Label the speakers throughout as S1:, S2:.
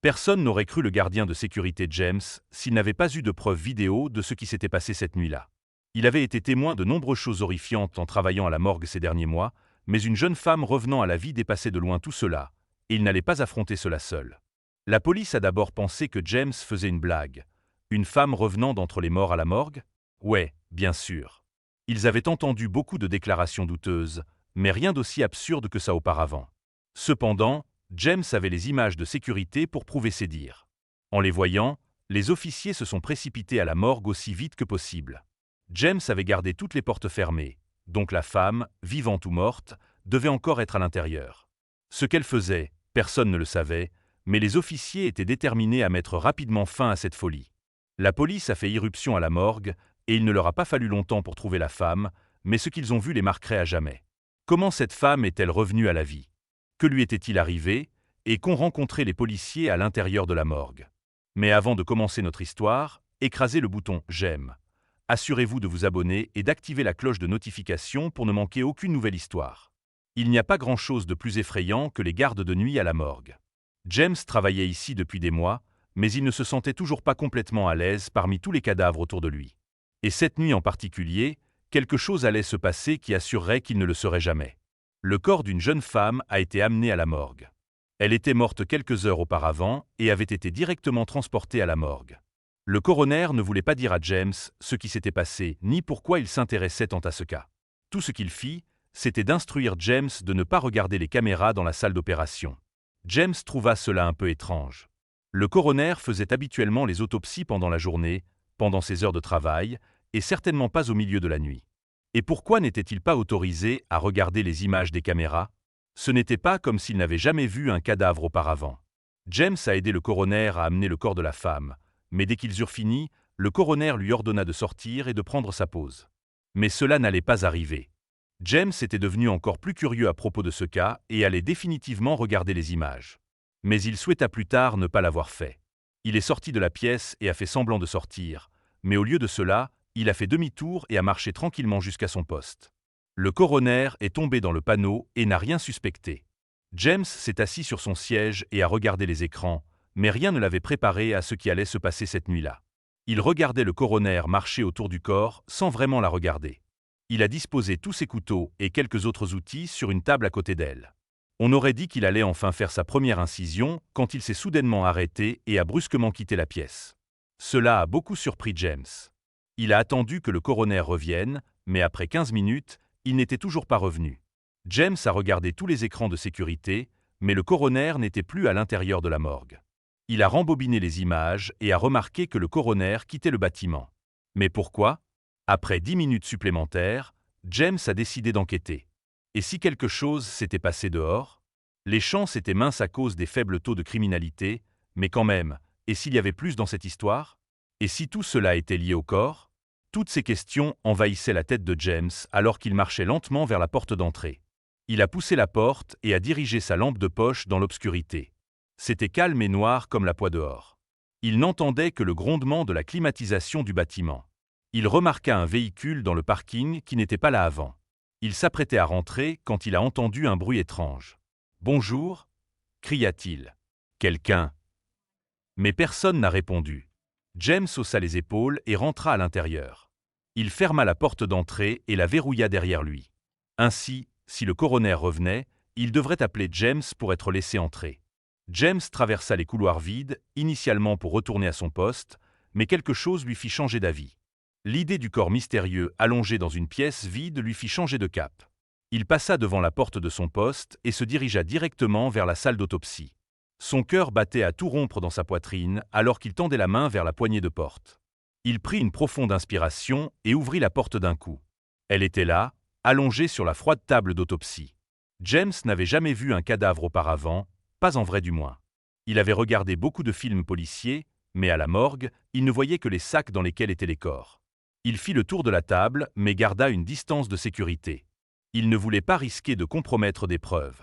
S1: Personne n'aurait cru le gardien de sécurité James s'il n'avait pas eu de preuves vidéo de ce qui s'était passé cette nuit-là. Il avait été témoin de nombreuses choses horrifiantes en travaillant à la morgue ces derniers mois, mais une jeune femme revenant à la vie dépassait de loin tout cela, et il n'allait pas affronter cela seul. La police a d'abord pensé que James faisait une blague. Une femme revenant d'entre les morts à la morgue? Ouais, bien sûr. Ils avaient entendu beaucoup de déclarations douteuses, mais rien d'aussi absurde que ça auparavant. Cependant, James avait les images de sécurité pour prouver ses dires. En les voyant, les officiers se sont précipités à la morgue aussi vite que possible. James avait gardé toutes les portes fermées, donc la femme, vivante ou morte, devait encore être à l'intérieur. Ce qu'elle faisait, personne ne le savait, mais les officiers étaient déterminés à mettre rapidement fin à cette folie. La police a fait irruption à la morgue, et il ne leur a pas fallu longtemps pour trouver la femme, mais ce qu'ils ont vu les marquerait à jamais. Comment cette femme est-elle revenue à la vie? Que lui était-il arrivé? Et qu'ont rencontré les policiers à l'intérieur de la morgue? Mais avant de commencer notre histoire, écrasez le bouton « J'aime ». Assurez-vous de vous abonner et d'activer la cloche de notification pour ne manquer aucune nouvelle histoire. Il n'y a pas grand-chose de plus effrayant que les gardes de nuit à la morgue. James travaillait ici depuis des mois, mais il ne se sentait toujours pas complètement à l'aise parmi tous les cadavres autour de lui. Et cette nuit en particulier, quelque chose allait se passer qui assurerait qu'il ne le serait jamais. Le corps d'une jeune femme a été amené à la morgue. Elle était morte quelques heures auparavant et avait été directement transportée à la morgue. Le coroner ne voulait pas dire à James ce qui s'était passé ni pourquoi il s'intéressait tant à ce cas. Tout ce qu'il fit, c'était d'instruire James de ne pas regarder les caméras dans la salle d'opération. James trouva cela un peu étrange. Le coroner faisait habituellement les autopsies pendant la journée, pendant ses heures de travail, et certainement pas au milieu de la nuit. Et pourquoi n'était-il pas autorisé à regarder les images des caméras? Ce n'était pas comme s'il n'avait jamais vu un cadavre auparavant. James a aidé le coroner à amener le corps de la femme, mais dès qu'ils eurent fini, le coroner lui ordonna de sortir et de prendre sa pause. Mais cela n'allait pas arriver. James était devenu encore plus curieux à propos de ce cas et allait définitivement regarder les images. Mais il souhaita plus tard ne pas l'avoir fait. Il est sorti de la pièce et a fait semblant de sortir, mais au lieu de cela, il a fait demi-tour et a marché tranquillement jusqu'à son poste. Le coroner est tombé dans le panneau et n'a rien suspecté. James s'est assis sur son siège et a regardé les écrans, mais rien ne l'avait préparé à ce qui allait se passer cette nuit-là. Il regardait le coroner marcher autour du corps sans vraiment la regarder. Il a disposé tous ses couteaux et quelques autres outils sur une table à côté d'elle. On aurait dit qu'il allait enfin faire sa première incision quand il s'est soudainement arrêté et a brusquement quitté la pièce. Cela a beaucoup surpris James. Il a attendu que le coroner revienne, mais après 15 minutes, il n'était toujours pas revenu. James a regardé tous les écrans de sécurité, mais le coroner n'était plus à l'intérieur de la morgue. Il a rembobiné les images et a remarqué que le coroner quittait le bâtiment. Mais pourquoi? Après 10 minutes supplémentaires, James a décidé d'enquêter. Et si quelque chose s'était passé dehors? Les chances étaient minces à cause des faibles taux de criminalité, mais quand même, et s'il y avait plus dans cette histoire? Et si tout cela était lié au corps? Toutes ces questions envahissaient la tête de James alors qu'il marchait lentement vers la porte d'entrée. Il a poussé la porte et a dirigé sa lampe de poche dans l'obscurité. C'était calme et noir comme la poix dehors. Il n'entendait que le grondement de la climatisation du bâtiment. Il remarqua un véhicule dans le parking qui n'était pas là avant. Il s'apprêtait à rentrer quand il a entendu un bruit étrange. « Bonjour » cria-t-il. « Quelqu'un » Mais personne n'a répondu. James haussa les épaules et rentra à l'intérieur. Il ferma la porte d'entrée et la verrouilla derrière lui. Ainsi, si le coroner revenait, il devrait appeler James pour être laissé entrer. James traversa les couloirs vides, initialement pour retourner à son poste, mais quelque chose lui fit changer d'avis. L'idée du corps mystérieux allongé dans une pièce vide lui fit changer de cap. Il passa devant la porte de son poste et se dirigea directement vers la salle d'autopsie. Son cœur battait à tout rompre dans sa poitrine alors qu'il tendait la main vers la poignée de porte. Il prit une profonde inspiration et ouvrit la porte d'un coup. Elle était là, allongée sur la froide table d'autopsie. James n'avait jamais vu un cadavre auparavant, pas en vrai du moins. Il avait regardé beaucoup de films policiers, mais à la morgue, il ne voyait que les sacs dans lesquels étaient les corps. Il fit le tour de la table, mais garda une distance de sécurité. Il ne voulait pas risquer de compromettre des preuves.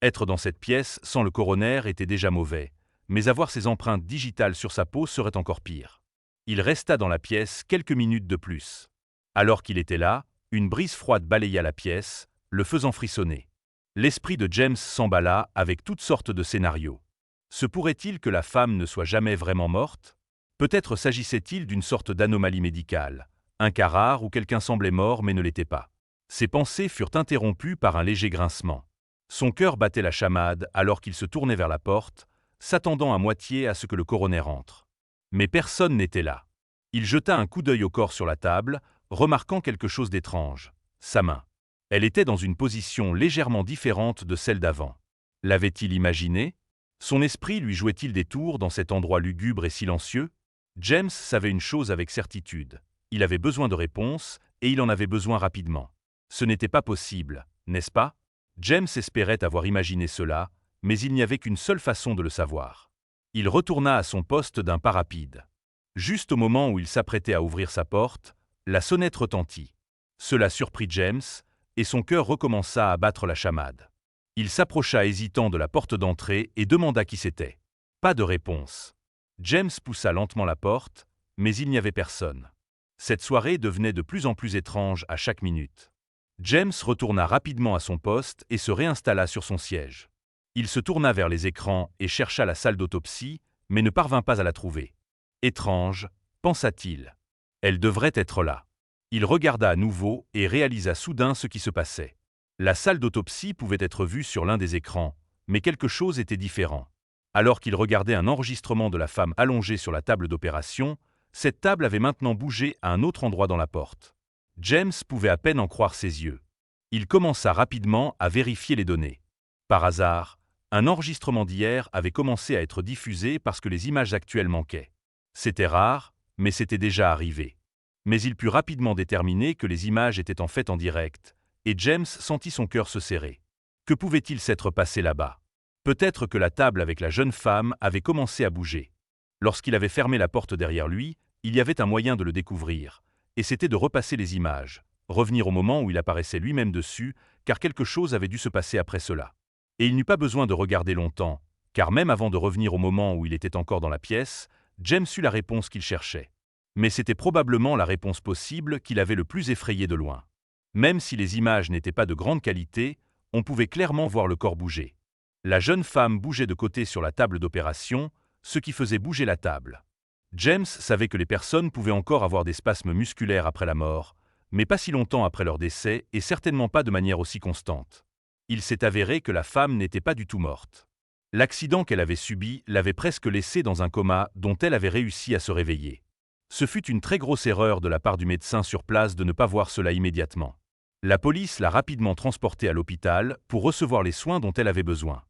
S1: Être dans cette pièce sans le coroner était déjà mauvais, mais avoir ses empreintes digitales sur sa peau serait encore pire. Il resta dans la pièce quelques minutes de plus. Alors qu'il était là, une brise froide balaya la pièce, le faisant frissonner. L'esprit de James s'emballa avec toutes sortes de scénarios. Se pourrait-il que la femme ne soit jamais vraiment morte? Peut-être s'agissait-il d'une sorte d'anomalie médicale, un cas rare où quelqu'un semblait mort mais ne l'était pas. Ses pensées furent interrompues par un léger grincement. Son cœur battait la chamade alors qu'il se tournait vers la porte, s'attendant à moitié à ce que le coroner entre. Mais personne n'était là. Il jeta un coup d'œil au corps sur la table, remarquant quelque chose d'étrange. Sa main. Elle était dans une position légèrement différente de celle d'avant. L'avait-il imaginé? Son esprit lui jouait-il des tours dans cet endroit lugubre et silencieux? James savait une chose avec certitude. Il avait besoin de réponses, et il en avait besoin rapidement. Ce n'était pas possible, n'est-ce pas? James espérait avoir imaginé cela, mais il n'y avait qu'une seule façon de le savoir. Il retourna à son poste d'un pas rapide. Juste au moment où il s'apprêtait à ouvrir sa porte, la sonnette retentit. Cela surprit James, et son cœur recommença à battre la chamade. Il s'approcha hésitant de la porte d'entrée et demanda qui c'était. Pas de réponse. James poussa lentement la porte, mais il n'y avait personne. Cette soirée devenait de plus en plus étrange à chaque minute. James retourna rapidement à son poste et se réinstalla sur son siège. Il se tourna vers les écrans et chercha la salle d'autopsie, mais ne parvint pas à la trouver. Étrange, pensa-t-il. Elle devrait être là. Il regarda à nouveau et réalisa soudain ce qui se passait. La salle d'autopsie pouvait être vue sur l'un des écrans, mais quelque chose était différent. Alors qu'il regardait un enregistrement de la femme allongée sur la table d'opération, cette table avait maintenant bougé à un autre endroit dans la porte. James pouvait à peine en croire ses yeux. Il commença rapidement à vérifier les données. Par hasard, un enregistrement d'hier avait commencé à être diffusé parce que les images actuelles manquaient. C'était rare, mais c'était déjà arrivé. Mais il put rapidement déterminer que les images étaient en fait en direct, et James sentit son cœur se serrer. Que pouvait-il s'être passé là-bas? Peut-être que la table avec la jeune femme avait commencé à bouger. Lorsqu'il avait fermé la porte derrière lui, il y avait un moyen de le découvrir, et c'était de repasser les images, revenir au moment où il apparaissait lui-même dessus, car quelque chose avait dû se passer après cela. Et il n'eut pas besoin de regarder longtemps, car même avant de revenir au moment où il était encore dans la pièce, James eut la réponse qu'il cherchait. Mais c'était probablement la réponse possible qui l'avait le plus effrayé de loin. Même si les images n'étaient pas de grande qualité, on pouvait clairement voir le corps bouger. La jeune femme bougeait de côté sur la table d'opération, ce qui faisait bouger la table. James savait que les personnes pouvaient encore avoir des spasmes musculaires après la mort, mais pas si longtemps après leur décès et certainement pas de manière aussi constante. Il s'est avéré que la femme n'était pas du tout morte. L'accident qu'elle avait subi l'avait presque laissée dans un coma dont elle avait réussi à se réveiller. Ce fut une très grosse erreur de la part du médecin sur place de ne pas voir cela immédiatement. La police l'a rapidement transportée à l'hôpital pour recevoir les soins dont elle avait besoin.